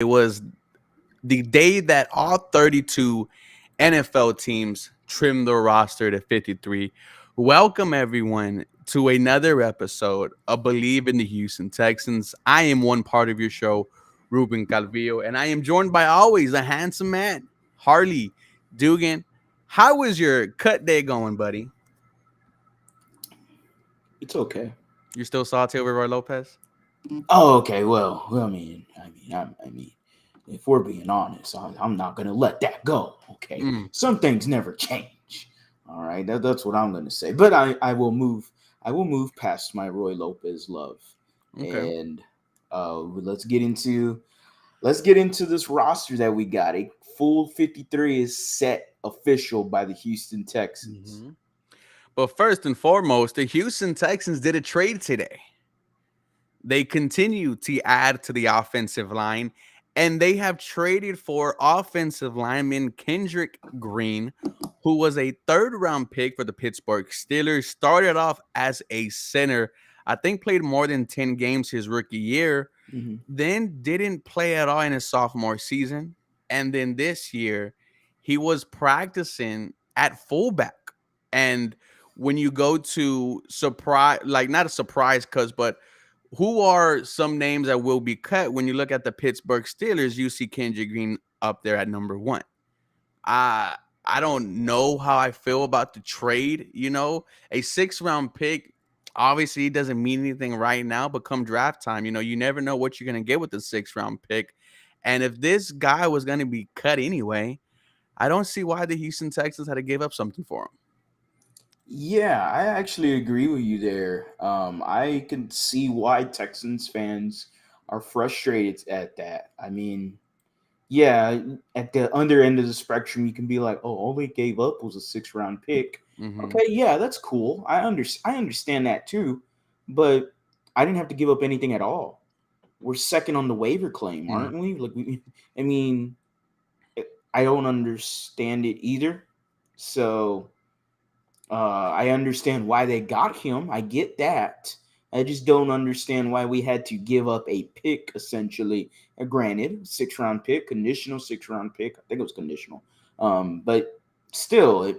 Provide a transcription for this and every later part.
It was the day that all 32 NFL teams trimmed their roster to 53. Welcome, everyone, to another episode of Believe in the Houston Texans. I am one part of your show, Ruben Calvillo, and I am joined by always a handsome man, Harley Dugan. How was your cut day going, buddy? It's okay. You still salty over Roy Lopez? Oh, okay. Well, I mean, if we're being honest, I'm not gonna let that go. Okay, Mm, some things never change. All right, that's what I'm gonna say. But I will move past my Roy Lopez love, okay. and let's get into this roster that we got. A full 53 is set official by the Houston Texans. Mhm. But first and foremost, the Houston Texans did a trade today. They continue to add to the offensive line, and they have traded for offensive lineman Kendrick Green, who was a third round pick for the Pittsburgh Steelers. Started off as a center, I think played more than 10 games his rookie year, Mhm. then didn't play at all in his sophomore season. And then this year, he was practicing at fullback. And when you go to surprise, like not a surprise, but who are some names that will be cut when you look at the Pittsburgh Steelers? You see Kendrick Green up there at number one. I I don't know how I feel about the trade. A 6 round pick obviously doesn't mean anything right now, but come draft time, you never know what you're gonna get with the 6 round pick. And if this guy was gonna be cut anyway, I don't see why the Houston Texans had to give up something for him. Yeah, I actually agree with you there. I can see why Texans fans are frustrated at that. I mean, yeah, at the under end of the spectrum, you can be like, "Oh, all they gave up was a 6 round pick." Hmm. Okay, yeah, that's cool. I understand that too, but I didn't have to give up anything at all. We're second on the waiver claim, Mm. aren't we? I mean, I don't understand it either. So I understand why they got him. I get that. I just don't understand why we had to give up a pick, essentially. Granted, 6 round pick, conditional 6 round pick. I think it was conditional. But still,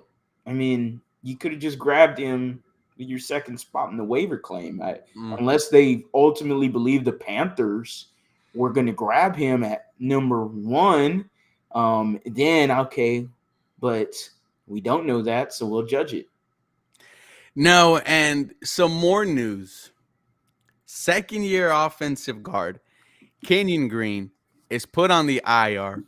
I mean, you could have just grabbed him with your second spot in the waiver claim. Mm. Unless they ultimately believe the Panthers were going to grab him at number one, then okay. But we don't know that, so we'll judge it. No, and some more news. Second year offensive guard Kenyon Green is put on the IR,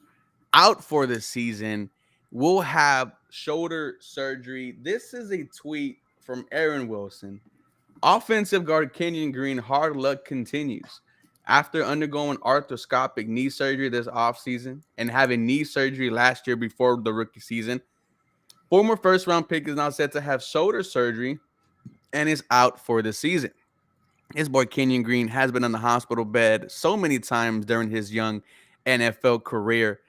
out for the season, will have shoulder surgery. This is a tweet from Aaron Wilson. Offensive guard Kenyon Green, hard luck continues. After undergoing arthroscopic knee surgery this offseason and having knee surgery last year before the rookie season, former first round pick is now set to have shoulder surgery and is out for the season. His boy Kenyon Green has been on the hospital bed so many times during his young NFL career.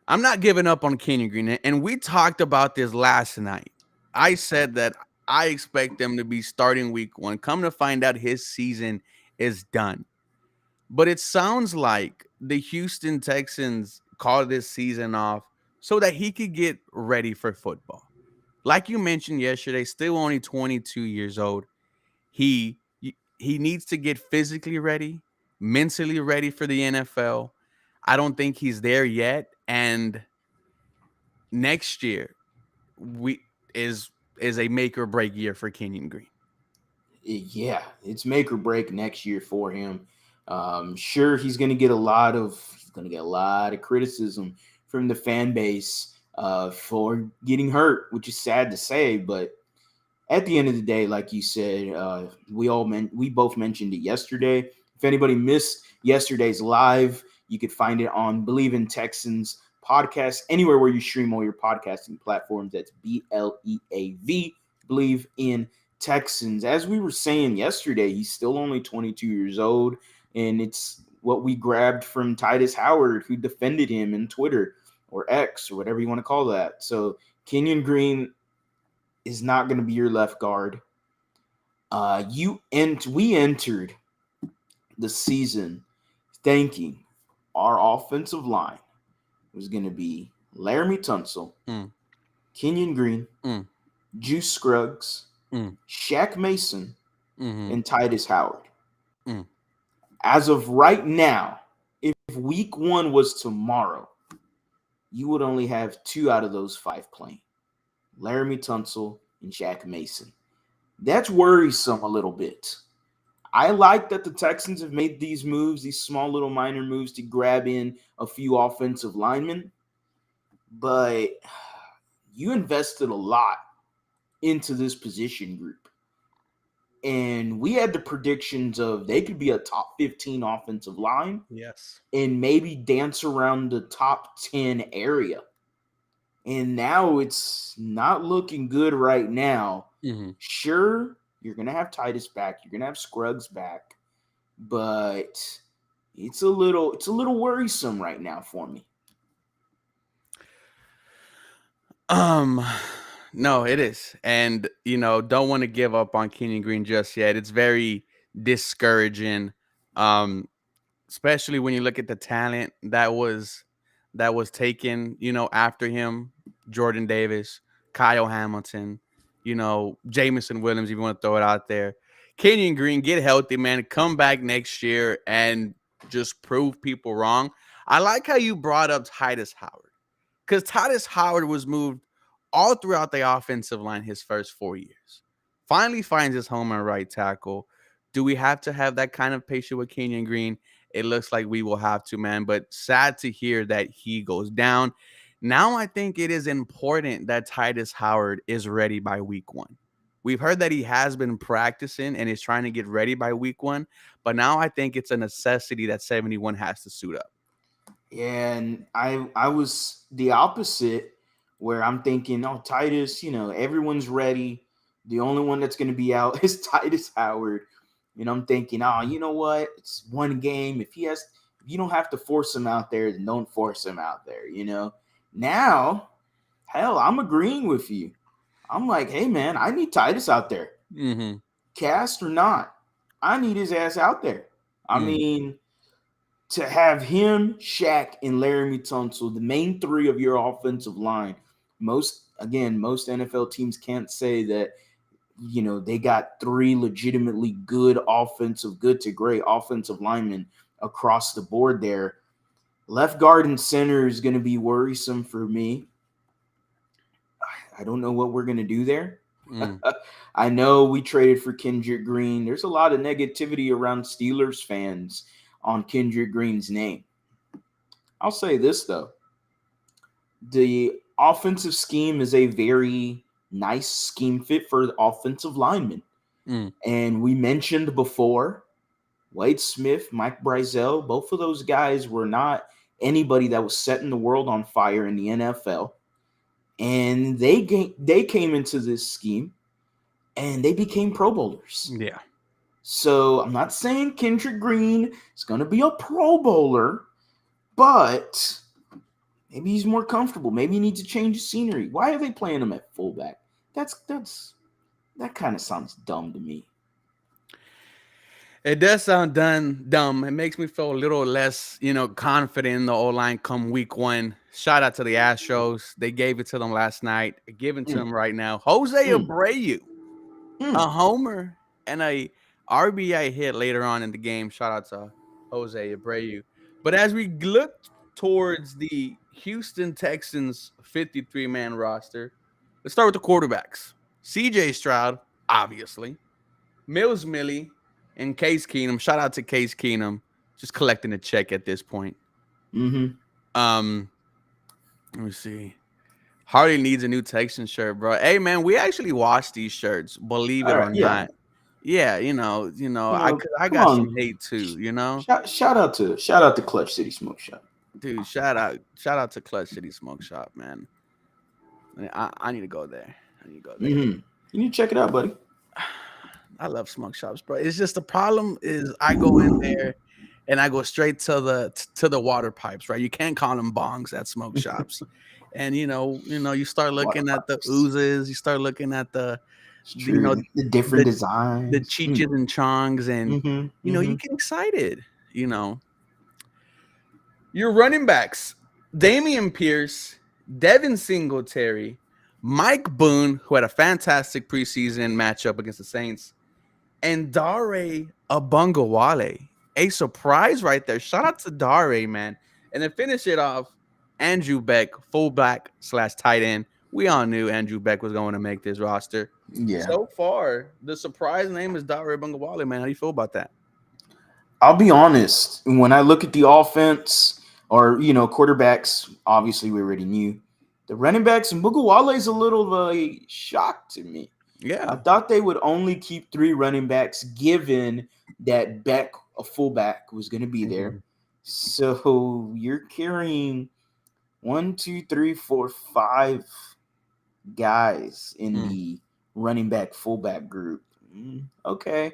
I'm not giving up on Kenyon Green. And we talked about this last night. I said that I expect them to be starting week one. Come to find out, his season is done. But it sounds like the Houston Texans called this season off so that he could get ready for football. Like you mentioned yesterday, still only 22 years old. He he needs to get physically ready, mentally ready for the NFL. I don't think he's there yet. And next year we is a make or break year for Kenyon Green. Yeah, it's make or break next year for him. Sure, he's gonna get a lot of criticism from the fan base for getting hurt, which is sad to say. But at the end of the day, like you said, we both mentioned it yesterday. If anybody missed yesterday's live, you could find it on Believe in Texans podcast anywhere where you stream all your podcasting platforms. That's BLEAV, Believe in Texans. As we were saying yesterday, he's still only 22 years old, and it's what we grabbed from Titus Howard, who defended him in Twitter or X or whatever you want to call that. So Kenyon Green is not going to be your left guard. We entered the season thinking our offensive line was going to be Laramie Tunsil, Mm, Kenyon Green, mm, Juice Scruggs, mm, Shaq Mason, mm, and Titus Howard. mm. As of right now, if week one was tomorrow, you would only have 2 out of those 5 playing. Laramie Tunsil and Shaq Mason. That's worrisome a little bit. I like that the Texans have made these moves, these small little minor moves to grab in a few offensive linemen, but you invested a lot into this position group. And we had the predictions of they could be a top 15 offensive line Yes. and maybe dance around the top 10 area. And now it's not looking good right now. Mm-hmm. Sure, you're going to have Titus back, you're going to have Scruggs back, but it's a little worrisome right now for me. Um, no, it is, and don't want to give up on Kenyon Green just yet. It's very discouraging, um, especially when you look at the talent that was taken, after him. Jordan Davis, Kyle Hamilton, Jamison Williams. If you want to throw it out there, Kenyon Green, get healthy, man. Come back next year and just prove people wrong. I like how you brought up Titus Howard because Titus Howard was moved all throughout the offensive line his first 4 years. Finally finds his home at right tackle. Do we have to have that kind of patience with Kenyon Green? It looks like we will have to, man. But sad to hear that he goes down. Now I think it is important that Titus Howard is ready by week one. We've heard that he has been practicing and is trying to get ready by week one. But now I think it's a necessity that 71 has to suit up. And I was the opposite, where I'm thinking, oh, Titus, everyone's ready. The only one that's going to be out is Titus Howard. And I'm thinking, oh, you know what? It's one game. If you don't have to force him out there, then don't force him out there. Now, hell, I'm agreeing with you. I'm like, hey man, I need Titus out there, Mm-hmm. cast or not. I need his ass out there. I Mm. mean, to have him, Shaq, and Laramie Tunsil, the main 3 of your offensive line. Most NFL teams can't say that they got 3 legitimately good to great offensive linemen across the board there. Left guard and center is going to be worrisome for me. I don't know what we're going to do there. Mm. I know we traded for Kendrick Green. There's a lot of negativity around Steelers fans on Kendrick Green's name. I'll say this, though. The offensive scheme is a very nice scheme fit for the offensive linemen. Mm. And we mentioned before, Wade Smith, Mike Brazel, both of those guys were not anybody that was setting the world on fire in the NFL. And they came into this scheme and they became Pro Bowlers. Yeah. So I'm not saying Kendrick Green is going to be a Pro Bowler, but maybe he's more comfortable. Maybe he needs to change the scenery. Why are they playing him at fullback? That kind of sounds dumb to me. It does sound dumb. It makes me feel a little less, confident in the O-line come week one. Shout out to the Astros. They gave it to them last night. Give it to them right now. Jose Abreu, a homer and a RBI hit later on in the game. Shout out to Jose Abreu. But as we look towards the Houston Texans 53-man roster, let's start with the quarterbacks. CJ Stroud, obviously. Mills Millie and Case Keenum. Shout out to Case Keenum, just collecting a check at this point. Mm-hmm. Let me see. Hardy needs a new Texan shirt, bro. Hey man, we actually washed these shirts, believe it All or right, yeah. not. Yeah, I Come got on. some hate too, Shout out to Clutch City Smoke Shop. Dude, shout out to Clutch City Smoke Shop, man. I need to go there. Mm-hmm. You need to check it out, buddy. I love smoke shops, bro. It's just the problem is I go in there and I go straight to the water pipes, right? You can't call them bongs at smoke shops. And you start looking at the oozes, you start looking at the The different the designs. Cheeches and Chongs, and Mm-hmm. you Mm-hmm. get excited. Your running backs, Damian Pierce, Devin Singletary, Mike Boone, who had a fantastic preseason matchup against the Saints, and Dare Abungawale. A surprise right there. Shout out to Dare, man. And then finish it off, Andrew Beck, fullback slash tight end. We all knew Andrew Beck was going to make this roster. Yeah. So far, the surprise name is Dare Abungawale, man. How do you feel about that? I'll be honest. When I look at the offense, or quarterbacks, obviously we already knew. The running backs and Mugawale is a little of a shock to me. I Yeah. thought they would only keep 3 running backs, given that Beck, a fullback, was going to be there. Mhm. So you're carrying 1, 2, 3, 4, 5 guys in Mm. the running back fullback group. Okay,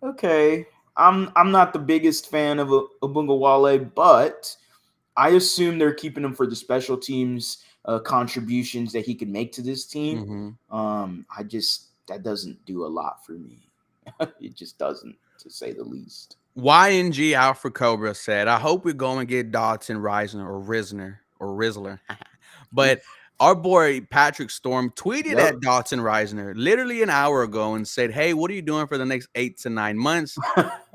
okay. I'm not the biggest fan of Abungawale, but I assume they're keeping him for the special teams contributions that he can make to this team. Mhm. I just that doesn't do a lot for me. It just doesn't, to say the least. YNG Alfred Cobra said, I hope we go and get Dodson, Reisner, or Risner, or Rizzler. But Oof. our boy Patrick Storm tweeted Yep. at Dodson Reisner literally an hour ago and said, hey, what are you doing for the next 8 to 9 months?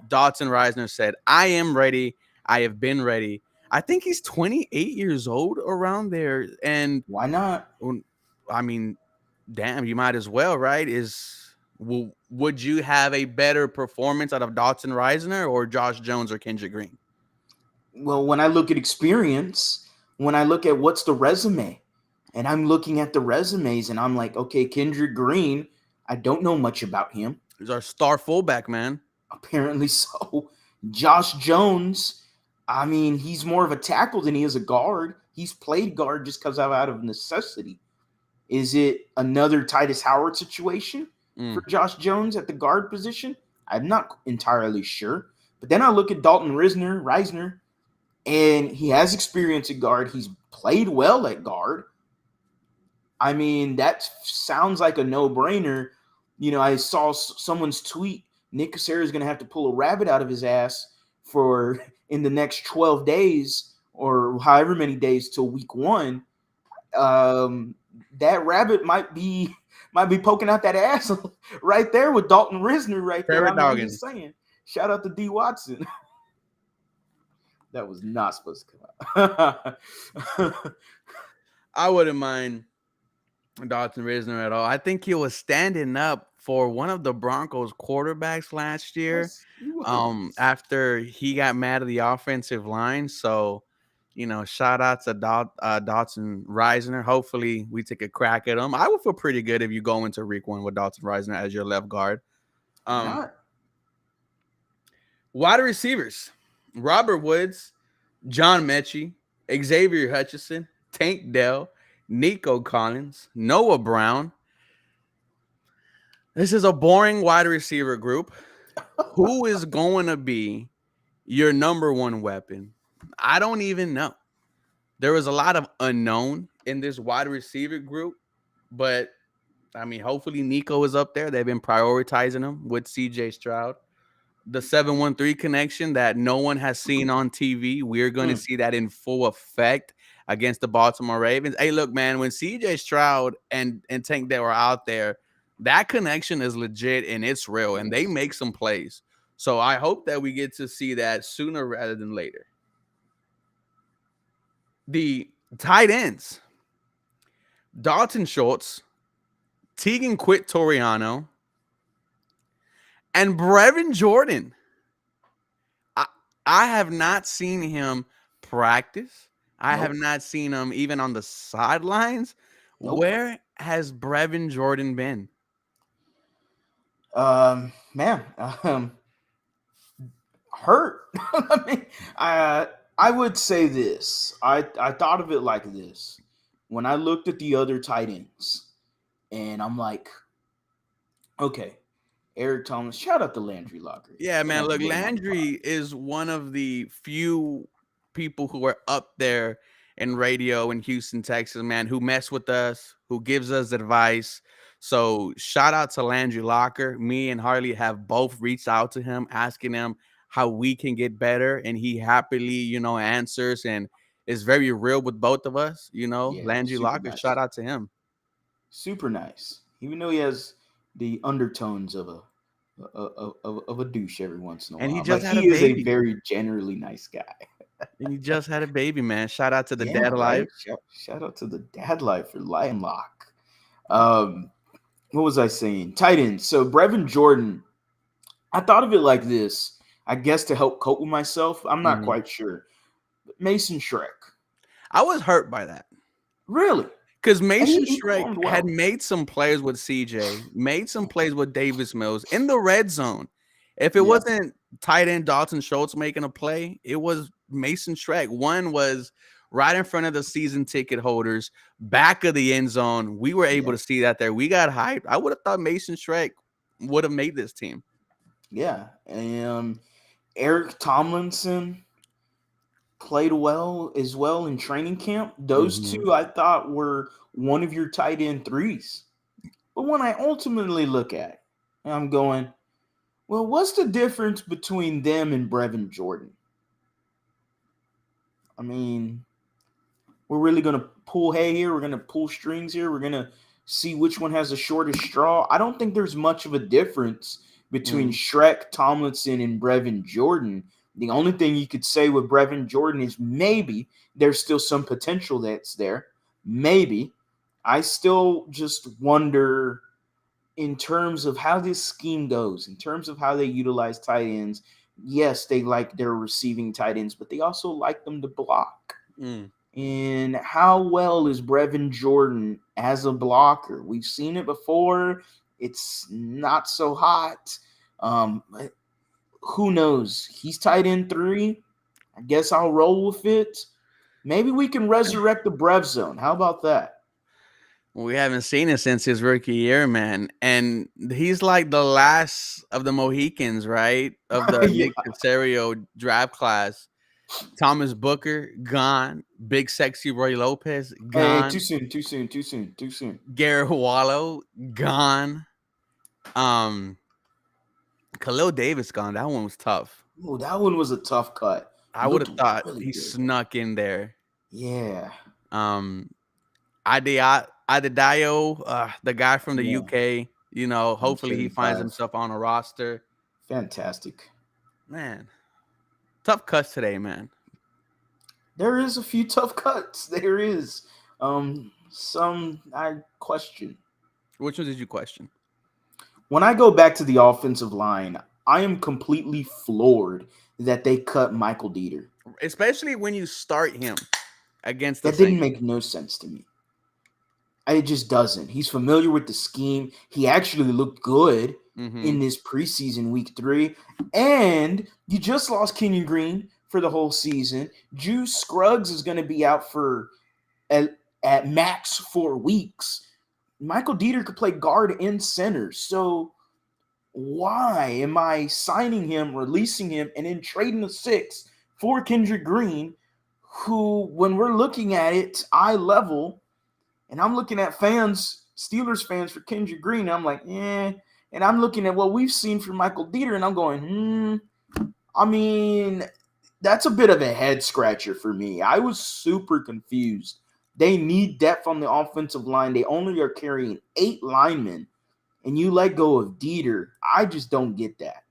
Dodson Reisner said, I am ready. I have been ready. I think he's 28 years old around there. And Why not? I mean, damn, you might as well, right? Would you have a better performance out of Dotson Reisner or Josh Jones or Kendrick Green? Well, when I look at experience, when I look at what's the resume, and I'm looking at the resumes, and I'm like, okay, Kendrick Green, I don't know much about him. He's our star fullback, man. Apparently so. Josh Jones, I mean, he's more of a tackle than he is a guard. He's played guard just because out of necessity. Is it another Titus Howard situation for Mm. Josh Jones at the guard position? I'm not entirely sure. But then I look at Dalton Reisner, and he has experience at guard. He's played well at guard. I mean, that sounds like a no-brainer. I saw someone's tweet. Nick Cassera is going to have to pull a rabbit out of his ass for in the next 12 days or however many days till week 1. That rabbit might be poking out that ass right there with Dalton Risner right there. Prairie I mean, I'm dogging. just saying. Shout out to D. Watson. That was not supposed to come out. I wouldn't mind Dotson Reisner at all. I think he was standing up for one of the Broncos quarterbacks last year. He was. After he got mad at the offensive line. So, shout out to Dotson Reisner. Hopefully, we take a crack at him. I would feel pretty good if you go into week 1 with Dotson Reisner as your left guard. Why not? Wide receivers: Robert Woods, John Mechie, Xavier Hutchinson, Tank Dell, Nico Collins, Noah Brown. This is a boring wide receiver group. Who is going to be your number 1 weapon? I don't even know. There was a lot of unknown in this wide receiver group, but I mean, hopefully Nico is up there. They've been prioritizing him with CJ Stroud. The 713 connection that no one has seen on TV. We're going to see that in full effect against the Baltimore Ravens. Hey, look, man, when CJ Stroud and Tank Dell are out there, that connection is legit and it's real, and they make some plays. So I hope that we get to see that sooner rather than later. The tight ends: Dalton Schultz, Tegan Quit Toriano, and Brevin Jordan. I, I have not seen him practice. I have Nope. not seen him even on the sidelines. Nope. Where has Brevin Jordan been? Man, hurt. I mean, I would say this. I thought of it like this. When I looked at the other tight ends, and I'm like, okay, Eric Thomas, shout out to Landry Locker. Yeah, Gonna man. have to Look, get him on the pod. Landry is one of the few people who are up there in radio in Houston, Texas, man, who mess with us, who gives us advice. So shout out to Landry Locker. Me and Harley have both reached out to him, asking him how we can get better, and he happily, answers and is very real with both of us. Yeah, Landry super Locker, shout nice. out to him. Super nice. Even though he has the undertones of a douche every once in a And he while, just but had a he is a baby. very generally nice guy. And he just had a baby, man. Shout out to the Yeah, dad life. right. Shout out to the dad life for Lion Lock. Um, what was I saying? Tight end. So Brevin Jordan, I thought of it like this. I guess to help cope with myself. I'm not Mhm. quite sure. But Mason Shrek. I was hurt by that. Really? Because And Mason he Shrek performed had well. made some plays with CJ, made some plays with Davis Mills in the red zone. If it Yeah. wasn't tight end Dalton Schultz making a play, it was Mason Shrek. One was right in front of the season ticket holders, back of the end zone. We were able Yeah. to see that there. We got hyped. I would have thought Mason Shrek would have made this team. Yeah. And Eric Tomlinson played well as well in training camp. Those Mhm. two I thought were one of your tight end threes. But when I ultimately look at it, I'm going, well, what's the difference between them and Brevin Jordan? I mean, we're really going to pull hay here. We're going to pull strings here. We're going to see which one has the shortest straw. I don't think there's much of a difference between Mm. Shrek, Tomlinson, and Brevin Jordan. The only thing you could say with Brevin Jordan is maybe there's still some potential that's there. Maybe. I still just wonder in terms of how this scheme goes, in terms of how they utilize tight ends. Yes, they like their receiving tight ends, but they also like them to block. Mm. And how well is Brevin Jordan as a blocker? We've seen it before. It's not so hot. But who knows? He's tight end 3. I guess I'll roll with it. Maybe we can resurrect the Brev zone. How about that? We haven't seen it since his rookie year, man. And he's like the last of the Mohicans, right? Of the Yeah. Nick Casario draft class. Thomas Booker, gone. Big sexy Roy Lopez, Hey, too gone. soon, too soon, too soon, too soon. Garrett Wallow, gone. Um, Khalil Davis gone. That one was tough. Oh, that one was a tough cut. He I would looked have thought really he good. snuck in there. Yeah, Um, Adedayo, the guy from the yeah. UK, Number hopefully he finds 75. himself on a roster. Fantastic. Man, tough cuts today, man. There is a few tough cuts. There is. Some I question. Which one did you question? When I go back to the offensive line, I am completely floored that they cut Michael Dieter. Especially when you start him against the That didn't Saints. make no sense to me. It just doesn't. He's familiar with the scheme. He actually looked good Mm-hmm. in this preseason week 3. And you just lost Kenyon Green for the whole season. Juice Scruggs is going to be out for at max 4 weeks. Michael Dieter could play guard and center. So why am I signing him, releasing him, and then trading the 6 for Kendrick Green, who, when we're looking at it, eye level, and I'm looking at fans, Steelers fans for Kendrick Green, I'm like, and I'm looking at what we've seen from Michael Dieter, and I'm going, I mean, that's a bit of a head scratcher for me. I was super confused. They need depth on the offensive line. They only are carrying 8 linemen, and you let go of Dieter. I just don't get that.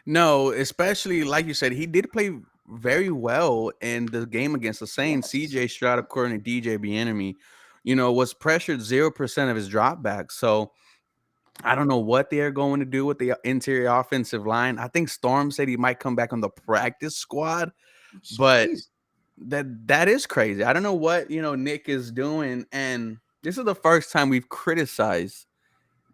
No, especially like you said, he did play very well in the game against the Saints. Yes. CJ Stroud, according to DJ Bieniemy, was pressured 0% of his dropbacks. So I don't know what they are going to do with the interior offensive line. I think Storm said he might come back on the practice squad, Which is but crazy. that is crazy. I don't know what Nick is doing, and this is the first time we've criticized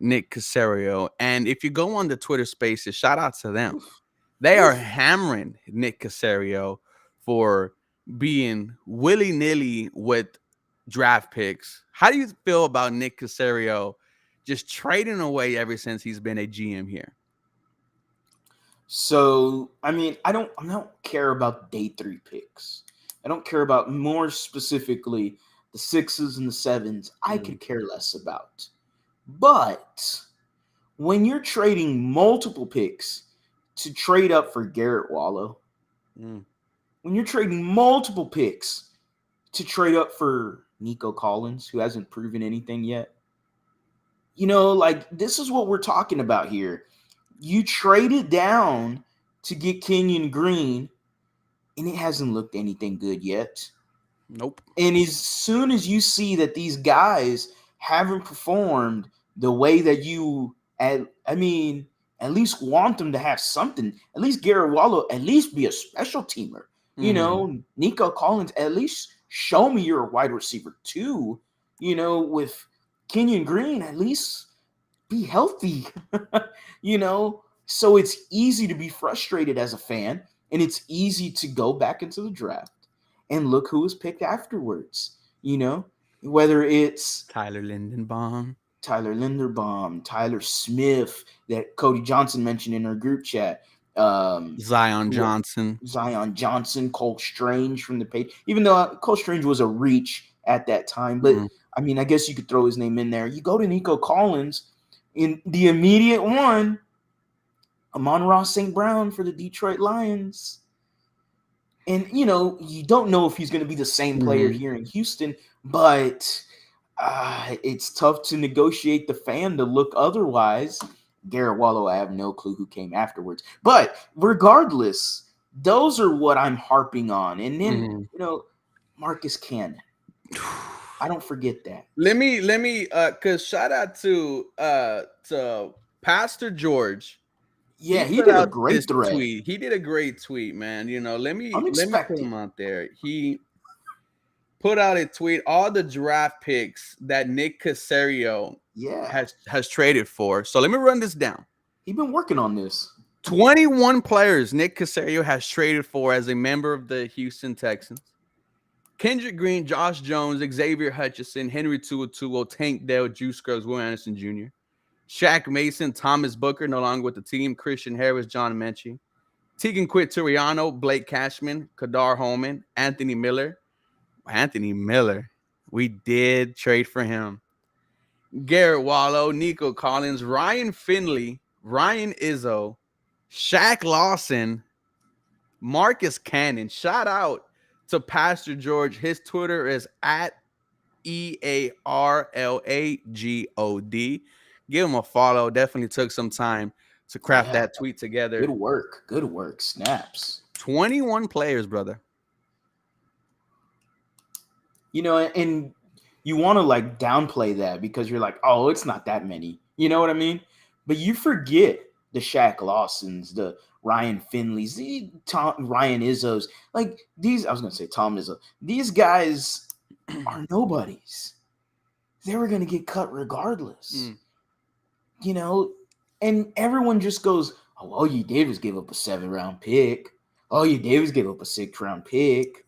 Nick Casario. And if you go on the Twitter Spaces, shout out to them. Oof. They are Oof. hammering Nick Casario for being willy nilly with draft picks. How do you feel about Nick Casario just trading away ever since he's been a GM here? So, I mean, I don't care about day 3 picks. I don't care about, more specifically, the 6s and the 7s. I Mm. could care less about. But when you're trading multiple picks to trade up for Garrett Wallow, Mm. when you're trading multiple picks to trade up for Nico Collins, who hasn't proven anything yet. Like this is what we're talking about here. You traded down to get Kenyon Green, and it hasn't looked anything good yet. Nope. And as soon as you see that these guys haven't performed the way that at least want them to have something. At least Garrett Wallow, at least be a special teamer. Mm-hmm. Nico Collins, at least show me you're a wide receiver too. With Kenyon Green, at least be healthy. So it's easy to be frustrated as a fan, and it's easy to go back into the draft and look who was picked afterwards. Whether it's Tyler Lindenbaum. Tyler Linderbaum, Tyler Smith, that Cody Johnson mentioned in our group chat. Um, Zion who- Johnson. Zion Johnson, Cole Strange from the page. Even though Cole Strange was a reach at that time, but Mm. I guess you could throw his name in there. You go to Nico Collins in the immediate one, Amon-Ra St. Brown for the Detroit Lions. And, you don't know if he's going to be the same player Mm-hmm. here in Houston, but it's tough to negotiate the fan to look otherwise. Garrett Wallow, I have no clue who came afterwards. But regardless, those are what I'm harping on. And then, Mm-hmm. Marcus Cannon. I don't forget that. Let me cause shout out to Pastor George. Yeah, He he put did a out this great thread. tweet. He did a great tweet, man. Let me put Unexpected. him out there. He put out a tweet, all the draft picks that Nick Caserio Yeah. has traded for. So let me run this down. He's been working on this. 21 players Nick Caserio has traded for as a member of the Houston Texans. Kendrick Green, Josh Jones, Xavier Hutchinson, Henry TuoTuo, Tank Dell, Juice Scruggs, Will Anderson Jr., Shaq Mason, Thomas Booker, no longer with the team, Christian Harris, John Mechie, Tegan Quinturiano, Blake Cashman, Kadar Holman, Anthony Miller. Anthony Miller. We did trade for him. Garrett Wallow, Nico Collins, Ryan Finley, Ryan Izzo, Shaq Lawson, Marcus Cannon. Shout out to Pastor George. His Twitter is at EARLAGOD. Give him a follow. Definitely took some time to craft Yeah. that tweet together. Good work. Good work. Snaps. 21 players, brother. And you want to like downplay that because you're like, oh, it's not that many. You know what I mean? But you forget the Shaq Lawsons, the Ryan Finleys, the Ryan Izzos. Like these, I was going to say Tom Izzo. These guys are nobodies. They were going to get cut regardless. And everyone just goes, oh, all you did was give up a 7th-round pick. All you did was give up a 6th-round pick.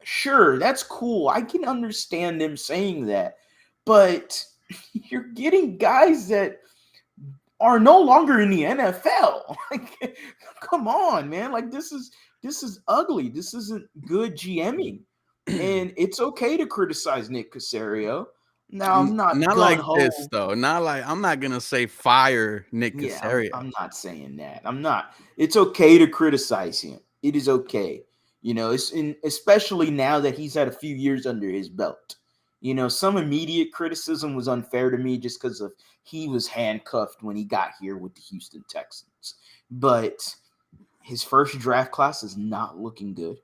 Sure, that's cool. I can understand them saying that. But you're getting guys that are no longer in the NFL. Like, come on, man. Like this is ugly. This isn't good GMing. And it's okay to criticize Nick Caserio. Now I'm not like gung-ho. this though. Not like I'm not gonna say fire Nick Caserio. I'm not saying that. I'm not. It's okay to criticize him. It is okay. Especially now that he's had a few years under his belt. Some immediate criticism was unfair to me just because of he was handcuffed when he got here with the Houston Texans. But his first draft class is not looking good.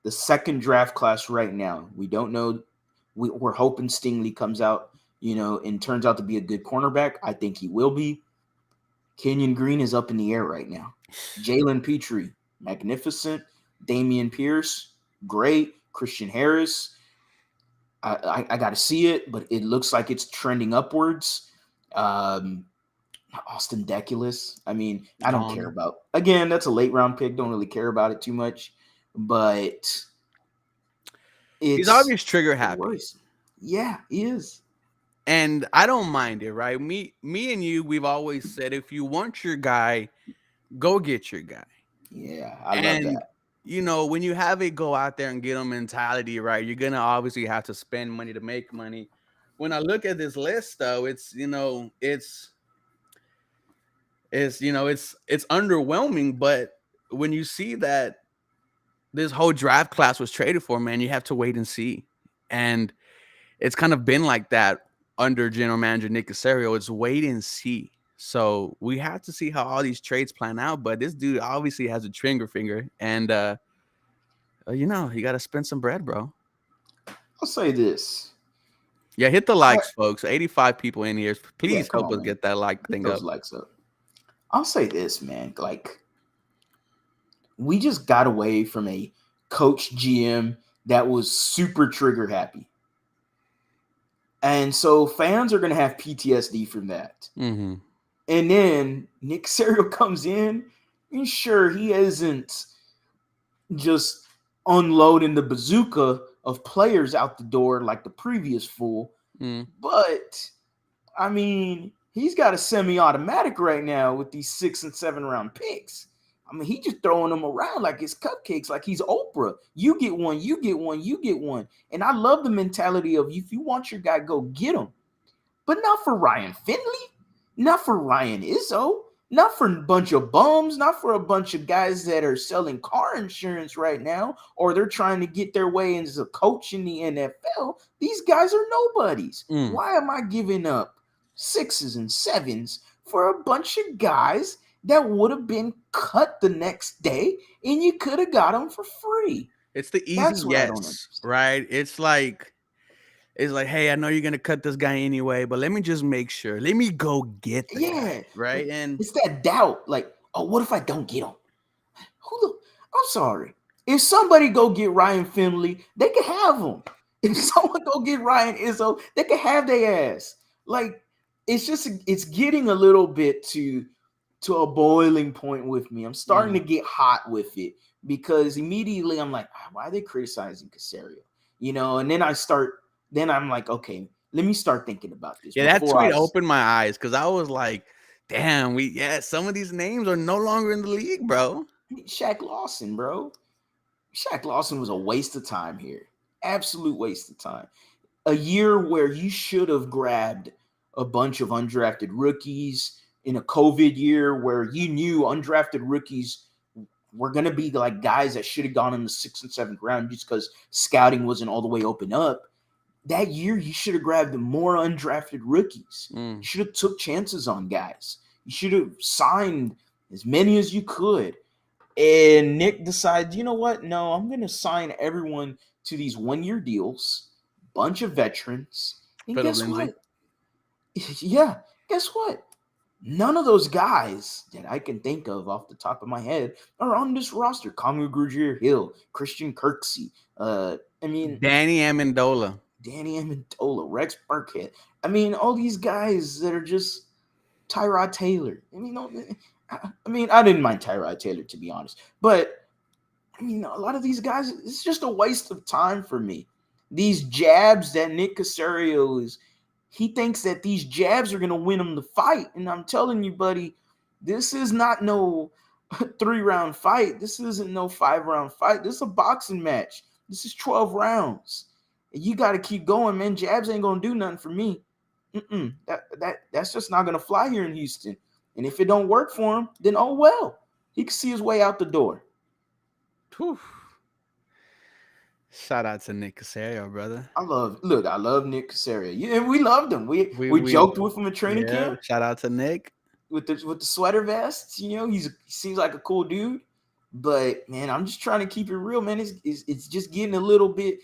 The second draft class right now, we don't know. We're hoping Stingley comes out, and turns out to be a good cornerback. I think he will be. Kenyon Green is up in the air right now. Jalen Petrie, magnificent. Damian Pierce, great. Christian Harris, I got to see it, but it looks like it's trending upwards. Austin Deculus, I don't care about. Again, that's a late round pick. Don't really care about it too much, but he's always trigger happy. Worse. Yeah, he is. And I don't mind it, right? Me and you, we've always said if you want your guy, go get your guy. Yeah, I love that. When you have a go out there and get them mentality, right, you're gonna obviously have to spend money to make money. When I look at this list, though, it's it's underwhelming. But when you see that this whole draft class was traded for, man, you have to wait and see. And it's kind of been like that under general manager Nick Caserio. It's wait and see. So we have to see how all these trades plan out. But this dude obviously has a trigger finger, and you got to spend some bread, bro. I'll say this. Yeah, hit the likes, folks. 85 people in here. Yeah, Please come help on, us man. get that like Get thing up. those likes up. I'll say this, man. Like, we just got away from a coach GM that was super trigger happy. And so fans are going to have PTSD from that. Mm-hmm. And then Nick Caserio comes in, and sure, he isn't just unloading the bazooka of players out the door like the previous fool. Mm. But, I mean, he's got a semi-automatic right now with these 6 and 7 round picks. I mean, he just throwing them around like it's cupcakes, like he's Oprah. You get one, you get one, you get one. And I love the mentality of if you want your guy, go get him. But not for Ryan Finley, not for Ryan Izzo, not for a bunch of bums, not for a bunch of guys that are selling car insurance right now, or they're trying to get their way as a coach in the NFL. These guys are nobodies. Why am I giving up 6s and 7s for a bunch of guys that would have been cut the next day and you could have got them for free? It's the easy That's what I don't yes, understand. right? It's like, hey, I know you're gonna cut this guy anyway, but let me just make sure. Let me go get the Yeah, guy, right? And it's that doubt. Like, oh, what if I don't get him? I'm sorry. If somebody go get Ryan Finley, they can have him. If someone go get Ryan Izzo, they can have their ass. Like, it's getting a little bit to a boiling point with me. I'm starting to get hot with it because immediately I'm like, why are they criticizing Caserio? And then I'm like, okay, let me start thinking about this. yeah, that tweet opened my eyes because I was like, damn, some of these names are no longer in the league, bro. Shaq Lawson, bro. Shaq Lawson was a waste of time here. Absolute waste of time. A year where you should have grabbed a bunch of undrafted rookies in a COVID year where you knew undrafted rookies were going to be like guys that should have gone in the 6th and 7th round just because scouting wasn't all the way open up. That year, you should have grabbed more undrafted rookies. You should have took chances on guys. You should have signed as many as you could. And Nick decides, you know what? No, I'm going to sign everyone to these 1-year deals, bunch of veterans. And Philip guess Lindsay. what? Yeah, guess what? None of those guys that I can think of off the top of my head are on this roster. Congo Grugier Hill, Christian Kirksey, Danny Amendola, Rex Burkhead. I mean, all these guys that are just Tyrod Taylor. I didn't mind Tyrod Taylor, to be honest. But, a lot of these guys, it's just a waste of time for me. These jabs that Nick Caserio he thinks that these jabs are going to win him the fight. And I'm telling you, buddy, this is not no 3-round fight. This isn't no 5-round fight. This is a boxing match. This is 12 rounds. And you got to keep going, man. Jabs ain't going to do nothing for me. That's just not going to fly here in Houston. And if it don't work for him, then oh well. He can see his way out the door. Whew. Shout out to Nick Caserio, brother. I love Nick Caserio. Yeah, and we loved him. We joked with him at training camp. Shout out to Nick. With the sweater vests, he seems like a cool dude. But man, I'm just trying to keep it real, man. It's just getting a little bit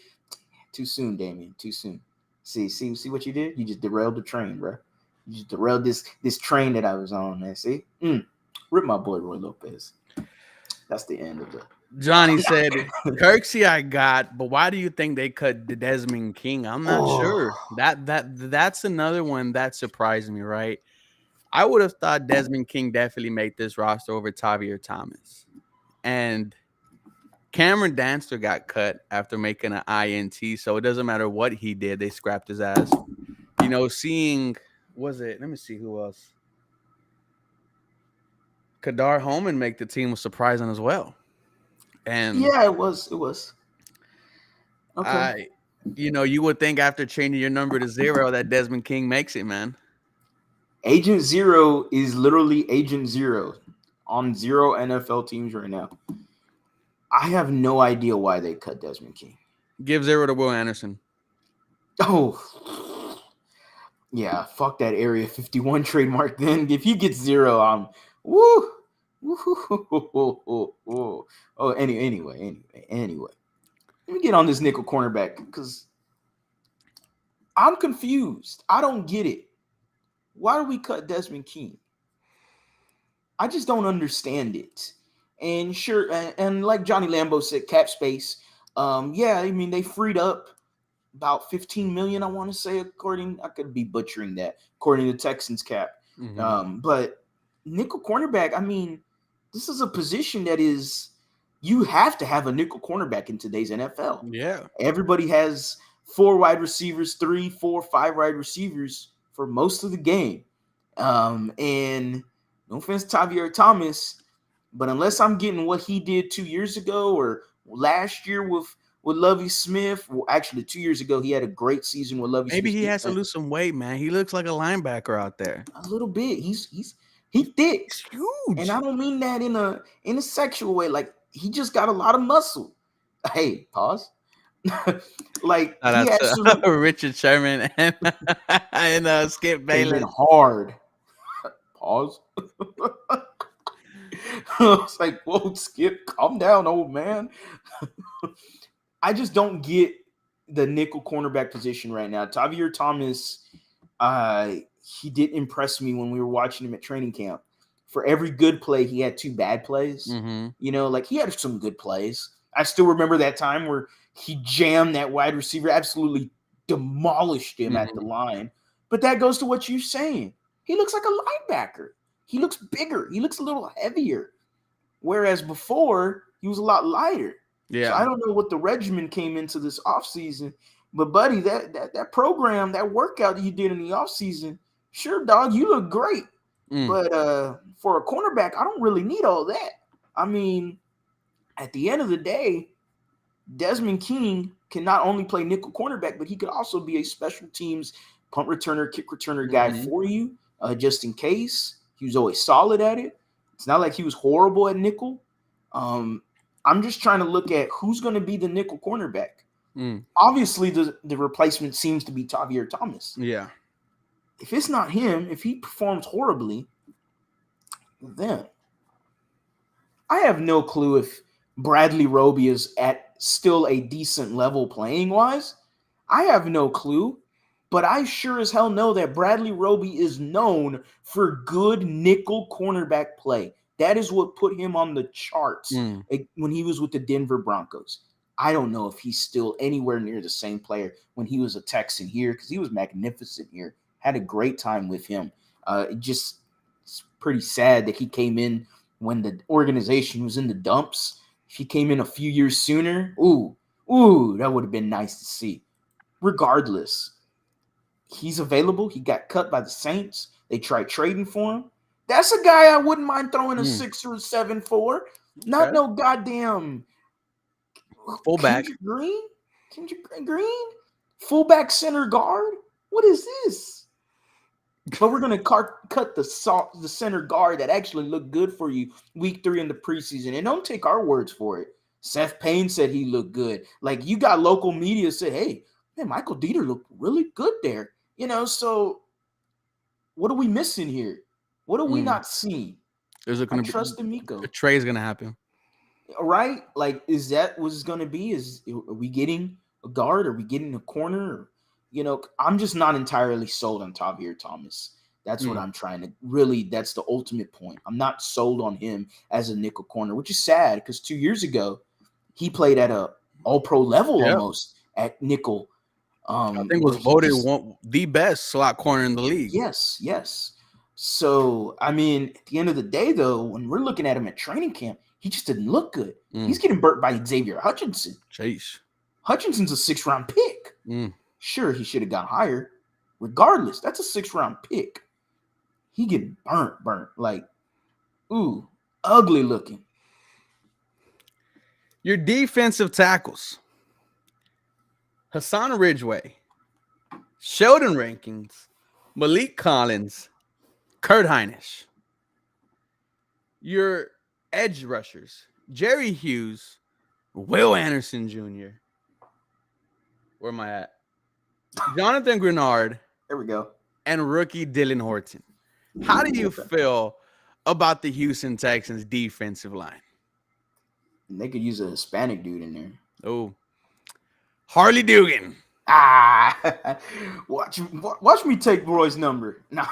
too soon, Damian. Too soon. See what you did? You just derailed the train, bro. You just derailed this train that I was on, man. See? Rip my boy Roy Lopez. That's the end of it. Johnny said, Kirksey I got, but why do you think they cut the Desmond King? I'm not sure. That's another one that surprised me, right? I would have thought Desmond King definitely made this roster over Tavier Thomas. And Cameron Danster got cut after making an INT, so it doesn't matter what he did, they scrapped his ass. Let me see who else. Kadar Homan make the team was surprising as well. And yeah, it was. Okay. You would think after changing your number to 0 that Desmond King makes it, man. Agent Zero is literally Agent Zero on 0 NFL teams right now. I have no idea why they cut Desmond King. Give 0 to Will Anderson. Oh, yeah, fuck that Area 51 trademark. Then if he gets 0, I'm woo. Oh, anyway. Let me get on this nickel cornerback because I'm confused. I don't get it. Why do we cut Desmond King? I just don't understand it. And sure, and like Johnny Lambo said, cap space. Yeah, I mean they freed up about 15 million. I want to say, according, I could be butchering that, according to Texans cap. But nickel cornerback, I mean, this is a position that is, you have to have a nickel cornerback in today's NFL. Yeah. Everybody has 4 wide receivers, 3, 4, 5 wide receivers for most of the game. And no offense to Javier Thomas, but unless I'm getting what he did 2 years ago or last year with Lovie Smith, well, actually 2 years ago he had a great season with Lovie Smith. Maybe he has to lose some weight, man. He looks like a linebacker out there. A little bit. He thick. He's huge. And I don't mean that in a sexual way. Like, he just got a lot of muscle. Hey, pause. Like, he has some Richard Sherman and Skip Bayless. hard. Pause. It's like, whoa, Skip, calm down, old man. I just don't get the nickel cornerback position right now. Javier Thomas, he didn't impress me when we were watching him at training camp. For every good play, he had 2 bad plays. You know, like, he had some good plays. I still remember that time where he jammed that wide receiver, absolutely demolished him at the line. But that goes to what you're saying. He looks like a linebacker. He looks bigger. He looks a little heavier. Whereas before, he was a lot lighter. Yeah. So I don't know what the regimen came into this offseason. But, buddy, that program, that workout that you did in the offseason, sure, dog, you look great. But for a cornerback, I don't really need all that. I mean, at the end of the day, Desmond King can not only play nickel cornerback, but he could also be a special teams punt returner, kick returner guy for you, just in case. He was always solid at it. It's not like he was horrible at nickel. I'm just trying to look at who's going to be the nickel cornerback. Obviously, the replacement seems to be Javier Thomas. Yeah. If it's not him, if he performs horribly, then I have no clue if Bradley Roby is at still a decent level playing wise. I have no clue, but I sure as hell know that Bradley Roby is known for good nickel cornerback play. That is what put him on the charts when he was with the Denver Broncos. I don't know if he's still anywhere near the same player when he was a Texan here, because he was magnificent here. Had a great time with him. It's pretty sad that he came in when the organization was in the dumps. If he came in a few years sooner, ooh, that would have been nice to see. Regardless, he's available. He got cut by the Saints. They tried trading for him. That's a guy I wouldn't mind throwing a 6 or a 7 for. Not no goddamn fullback. Kendrick Green? Fullback center guard? What is this? But we're going to cut the center guard that actually looked good for you week 3 in the preseason. And don't take our words for it. Seth Payne said he looked good. Like, you got local media said, hey, man, Michael Dieter looked really good there. You know, so what are we missing here? What are we not seeing? There's going to trust in Miko. A trade is going to happen. Right? Like, is that what it's going to be? Are we getting a guard? Are we getting a corner? Or, you know, I'm just not entirely sold on Javier Thomas. That's what I'm trying to really, that's the ultimate point. I'm not sold on him as a nickel corner, which is sad because 2 years ago, he played at a all-pro level almost at nickel. I think was voted the best slot corner in the league. Yes. So, I mean, at the end of the day, though, when we're looking at him at training camp, he just didn't look good. He's getting burnt by Xavier Hutchinson. Chase. Hutchinson's a 6th-round pick. Sure, he should have got higher. Regardless, that's a 6th-round pick. He getting burnt. Like, ooh, ugly looking. Your defensive tackles. Hassan Ridgeway. Sheldon Rankins. Malik Collins. Kurt Hinish. Your edge rushers, Jerry Hughes, Will Anderson Jr. Where am I at? Jonathan Grenard There we go. and rookie Dylan Horton. How do you feel about the Houston Texans defensive line? They could use a Hispanic dude in there. Oh, Harley Dugan. Watch me take Roy's number. Nah,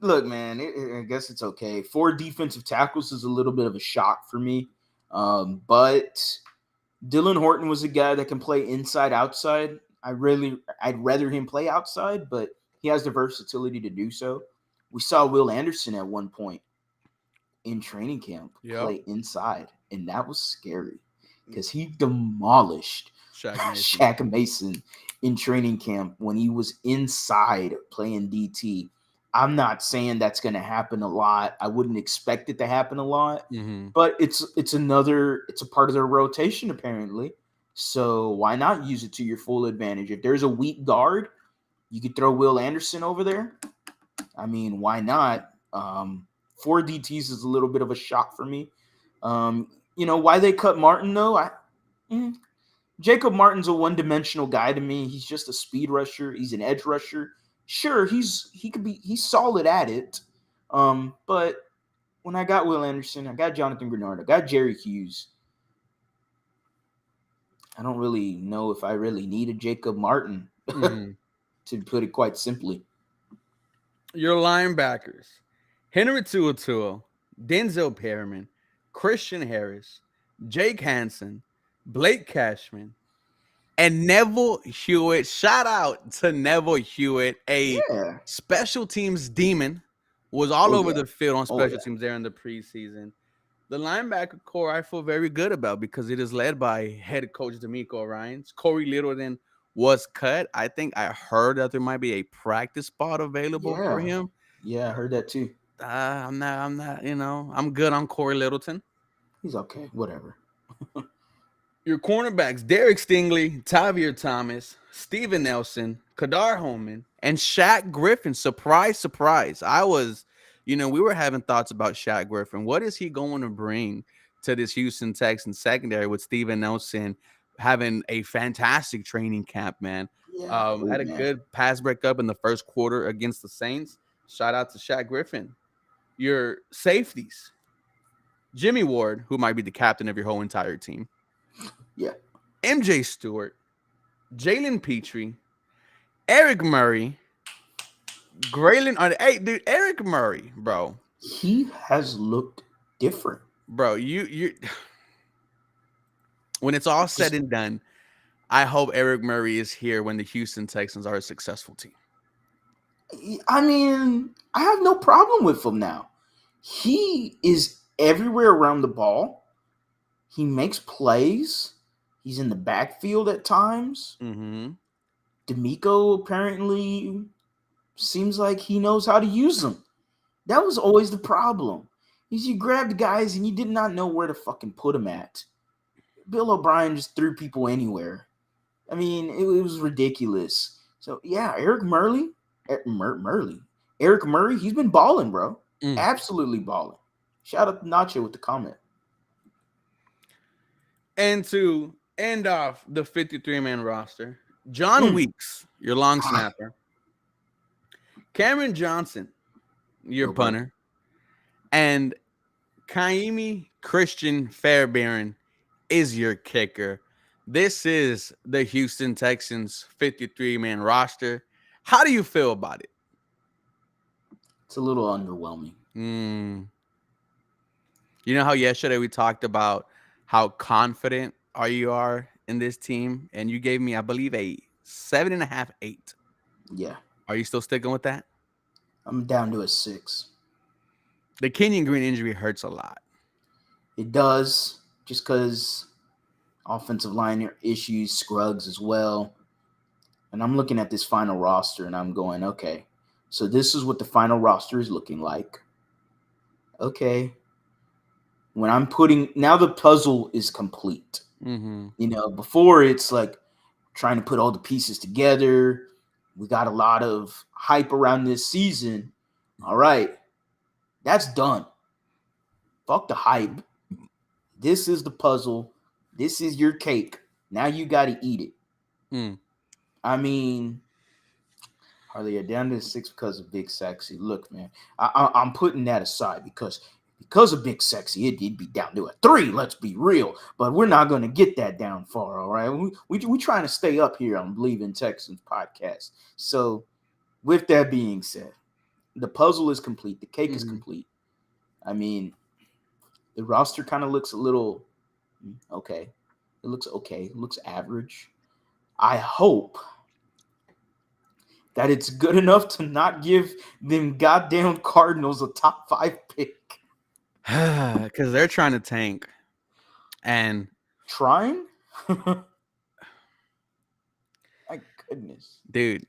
look, man. I guess it's okay. 4 defensive tackles is a little bit of a shock for me, but Dylan Horton was a guy that can play inside, outside. I'd rather him play outside, but he has the versatility to do so. We saw Will Anderson at one point in training camp play inside, and that was scary because he demolished Shaq Mason in training camp when he was inside playing DT. I'm not saying that's going to happen a lot. I wouldn't expect it to happen a lot, but it's a part of their rotation apparently. So why not use it to your full advantage? If there's a weak guard, you could throw Will Anderson over there. I mean, why not? 4 DTs is a little bit of a shock for me. Why they cut Martin though? Jacob Martin's a one-dimensional guy to me. He's just a speed rusher. He's an edge rusher. Sure, he's solid at it. But when I got Will Anderson, I got Jonathan Grenard, I got Jerry Hughes. I don't really know if I really needed Jacob Martin, to put it quite simply. Your linebackers, Henry To'oTo'o, Denzel Perryman, Christian Harris, Jake Hansen, Blake Cashman, and Neville Hewitt. Shout out to Neville Hewitt, a special teams demon. Was all over the field on special teams there in the preseason. The linebacker core I feel very good about because it is led by head coach D'Amico Ryans. Corey Littleton was cut. I think I heard that there might be a practice spot available for him. Yeah, I heard that too. I'm not, I'm good on Corey Littleton. He's okay, whatever. Your cornerbacks, Derek Stingley, Tavier Thomas, Steven Nelson, Kadar Homan, and Shaq Griffin. Surprise, surprise. We were having thoughts about Shaq Griffin. What is he going to bring to this Houston Texans secondary with Steven Nelson having a fantastic training camp, man? Had a good pass breakup in the first quarter against the Saints. Shout out to Shaq Griffin. Your safeties, Jimmy Ward, who might be the captain of your whole entire team. Yeah. MJ Stewart, Jalen Petrie, Eric Murray, Graylin. Hey, dude, Eric Murray, bro. He has looked different. Bro, you when it's all said and done, I hope Eric Murray is here when the Houston Texans are a successful team. I mean, I have no problem with him now. He is everywhere around the ball. He makes plays. He's in the backfield at times. D'Amico apparently seems like he knows how to use them. That was always the problem. Is you grabbed guys and you did not know where to fucking put them at. Bill O'Brien just threw people anywhere. I mean, it was ridiculous. So yeah, Eric Murray, he's been balling, bro. Absolutely balling. Shout out to Nacho with the comment. And to end off the 53-man roster, John Weeks, your long snapper. Cameron Johnson, your punter. And Kaimi Christian Fairbairn is your kicker. This is the Houston Texans 53-man roster. How do you feel about it? It's a little underwhelming. You know how yesterday we talked about how confident you are in this team, and you gave me, I believe, a 7.5, 8. Yeah. Are you still sticking with that? I'm down to a 6. The Kenyon Green injury hurts a lot. It does, just because offensive line issues, Scruggs as well. And I'm looking at this final roster, and I'm going, okay, so this is what the final roster is looking like. Okay. When I'm now the puzzle is complete. Before it's like trying to put all the pieces together. We got a lot of hype around this season. All right, that's done. Fuck the hype. This is the puzzle. This is your cake. Now you got to eat it. Mm. I mean, Harley, you're down to 6 because of Big Sexy. Look, man, I'm putting that aside because of Big Sexy, it'd be down to a 3. Let's be real, but we're not going to get that down far. All right, we trying to stay up here on Believe in Texans podcast. So, with that being said, the puzzle is complete. The cake is complete. I mean, the roster kind of looks a little okay. It looks okay. It looks average. I hope that it's good enough to not give them goddamn Cardinals a top 5 pick. Because they're trying to tank. And Trying? My goodness. dude,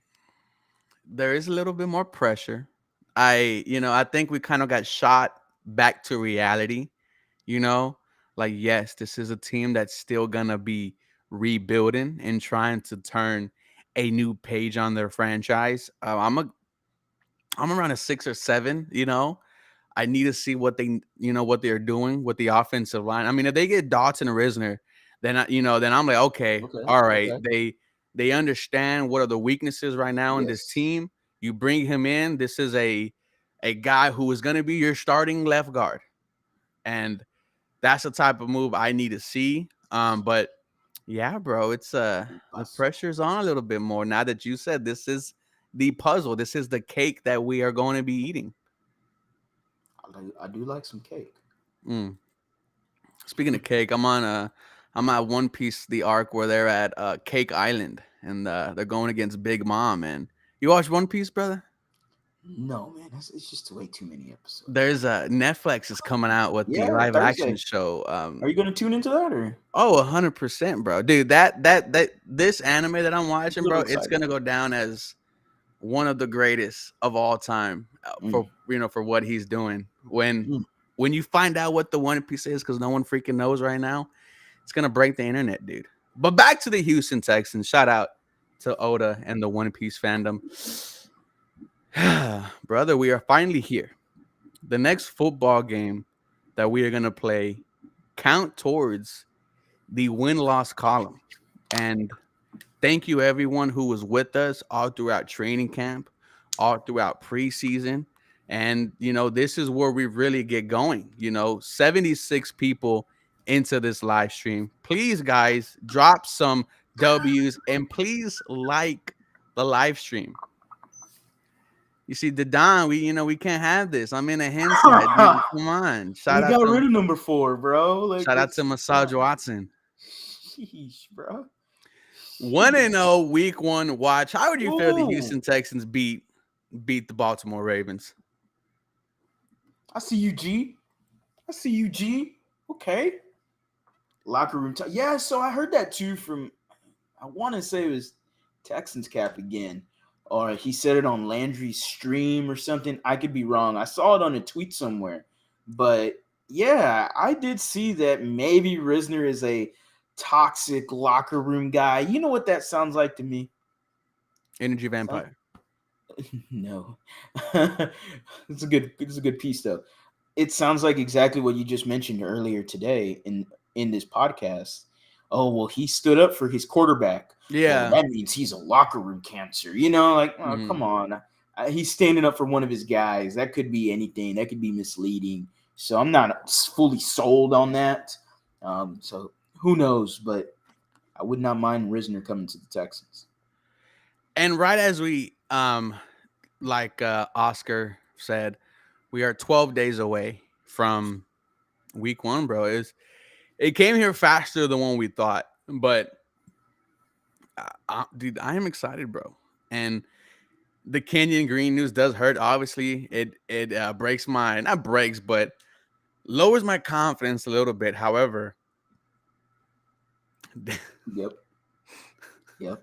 there is a little bit more pressure. I think we kind of got shot back to reality, you know? Like, yes, this is a team that's still gonna be rebuilding and trying to turn a new page on their franchise. I'm around a 6 or 7, I need to see what they're doing with the offensive line. I mean, if they get Dotson and Risner, then I'm like, okay, Okay. all right. Okay. They understand what are the weaknesses right now in this Yes. team. You bring him in. This is a guy who is going to be your starting left guard, and that's the type of move I need to see. But yeah, bro, it's the pressure's on a little bit more now that you said this is the puzzle. This is the cake that we are going to be eating. I do like some cake. Mm. Speaking of cake, I'm at One Piece the arc where they're at Cake Island and they're going against Big Mom. And you watch One Piece, brother? No, man, it's just way too many episodes. There's Netflix is coming out with the Yeah, live action Thursday. show. Are you gonna tune into that or? 100%, bro, dude. That this anime that I'm I'm a watching, bro, little it's excited. gonna go down as one of the greatest of all time Mm. for what he's doing. Mm. When you find out what the One Piece is, because no one freaking knows right now, it's gonna break the internet, dude. But back to the Houston Texans. Shout out to Oda and the One Piece fandom. Brother, we are finally here. The next football game that we are gonna play count towards the win-loss column. And thank you everyone who was with us all throughout training camp, all throughout preseason. And this is where we really get going. 76 people into this live stream. Please, guys, drop some W's and please like the live stream. You see, the Don, we can't have this. I'm in a hen side. Come on. We got rid of number 4, bro. Like, Shout out to Massage Watson. Sheesh, bro. 1-0 week 1 watch. How would you feel the Ooh. Houston Texans beat the Baltimore Ravens? I see you, G. I see you, G. Okay. Locker room talk. Yeah, so I heard that too from, I want to say it was Texans cap again, or he said it on Landry's stream or something. I could be wrong. I saw it on a tweet somewhere, but yeah, I did see that maybe Risner is a toxic locker room guy. You know what that sounds like to me? Energy vampire. No. It's a good piece though. It sounds like exactly what you just mentioned earlier today in this podcast. Oh, well, he stood up for his quarterback. Yeah. Well, that means he's a locker room cancer. Come on. He's standing up for one of his guys. That could be anything. That could be misleading. So I'm not fully sold on that. So who knows? But I would not mind Risner coming to the Texans. And right as we like Oscar said, we are 12 days away from week 1, bro. It came here faster than what we thought, but dude, I am excited, bro. And the Kenyon Green news does hurt. Obviously, it breaks my, not breaks, but lowers my confidence a little bit. However, Yep.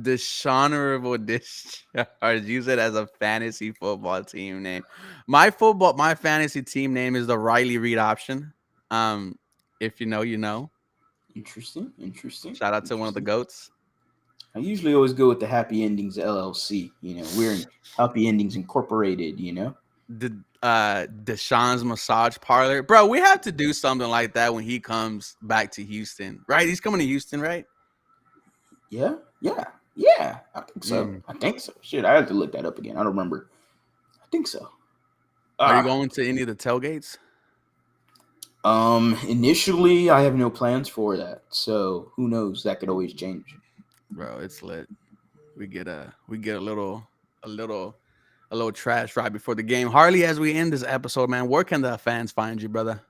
Dishonorable discharge. Use it as a fantasy football team name. My fantasy team name is the Riley Reed option. If you know, you know. Interesting. Shout out to one of the goats. I usually always go with the Happy Endings LLC. We're in Happy Endings Incorporated. Deshaun's massage parlor, bro. We have to do something like that when he comes back to Houston, right? He's coming to Houston, right? Yeah, yeah, yeah. I think so. Mm. I think so. Shit, I have to look that up again. I don't remember. I think so. Are you Ah, going to any of the tailgates? initially, I have no plans for that. So who knows? That could always change. Bro, it's lit. We get a little a little trash right before the game. Harley, as we end this episode, man, where can the fans find you, brother?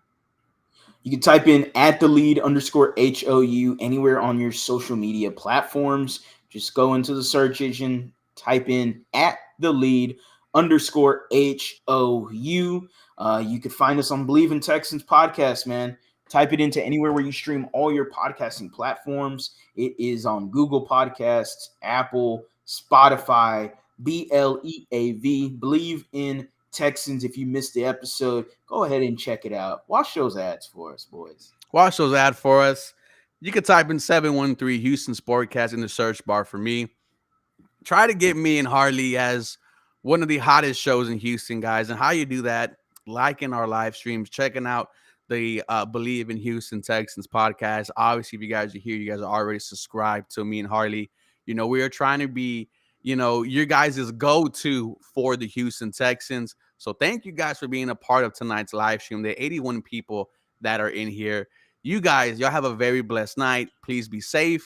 You can type in at the lead underscore HOU anywhere on your social media platforms. Just go into the search engine, type in at the lead underscore HOU. You could find us on Believe in Texans podcast, man. Type it into anywhere where you stream all your podcasting platforms. It is on Google Podcasts, Apple, Spotify, BLEAV. Believe in Texans. If you missed the episode, go ahead and check it out. Watch those ads for us, boys. Watch those ad for us. You can type in 713 Houston Sportcast in the search bar for me. Try to get me and Harley as one of the hottest shows in Houston, guys. And how you do that, liking our live streams, checking out the Believe in Houston Texans podcast. Obviously, if you guys are here, you guys are already subscribed to me and Harley. We are trying to be, your guys' go-to for the Houston Texans. So thank you guys for being a part of tonight's live stream. There are 81 people that are in here. You guys, y'all have a very blessed night. Please be safe.